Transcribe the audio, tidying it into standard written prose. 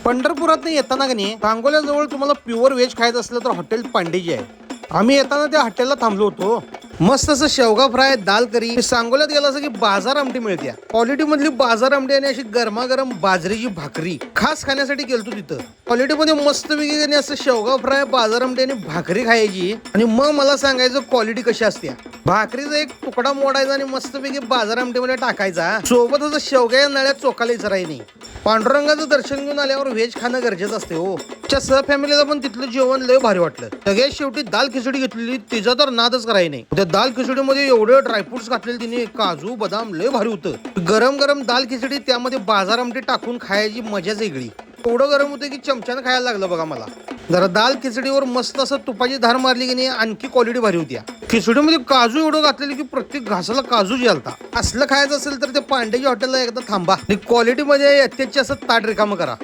पंढरपुरात येताना का नाही सांगोल्याजवळ तुम्हाला प्युअर व्हेज खायचं असलं तर हॉटेल पांडेजी आहे. आम्ही येताना त्या हॉटेलला थांबलो होतो. मस्त असं शेवगा फ्राय, दाल करी. सांगोल्यात गेला असं की बाजार आमटी मिळते. क्वालिटी मधली बाजार आमटी आणि अशी गरमागरम बाजरीची भाकरी खास खाण्यासाठी गेलतो तिथं. क्वालिटी मध्ये मस्त वेगळी असं शेवगा फ्राय, बाजार आमटी आणि भाकरी खायची. आणि मग मला सांगायचं क्वालिटी कशी असते. भाकरीचा एक तुकडा मोडायचा आणि मस्तपैकी बाजार आमटीमध्ये टाकायचा. सोबतच शेवगा नळ्यात चोखाला विचाराय नाही. पांडुरंगाचं दर्शन घेऊन आल्यावर व्हेज खाणं गरजेचं असते हो. च्या सह फॅमिलीला पण तिथलं जेवण लय भारी वाटलं. सगळ्यात शेवटी दाल खिचडी घेतलेली, तिचा तर नादच करायला नाही. त्या दाल खिचडीमध्ये एवढे ड्रायफ्रुट्स घातलेले तिने, काजू बदाम, लय भारी होतं. गरम गरम दाल खिचडी त्यामध्ये बाजार आमटी टाकून खायची मजाच वेगळी. एवढं गरम होतं की चमच्यानं खायला लागलं बघा मला. जरा दाल खिचडीवर मस्त असं तुपाची धार मारली की नाही, आणखी क्वालिटी भारी होती. खिचडीमध्ये काजू एवढं घातलेलं की प्रत्येक घासाला काजू जालता. असलं खायचं असेल तर ते पांडेजी हॉटेलला एकदा थांबा. क्वालिटी मध्ये अत्याची असं ताट रिकामं करा.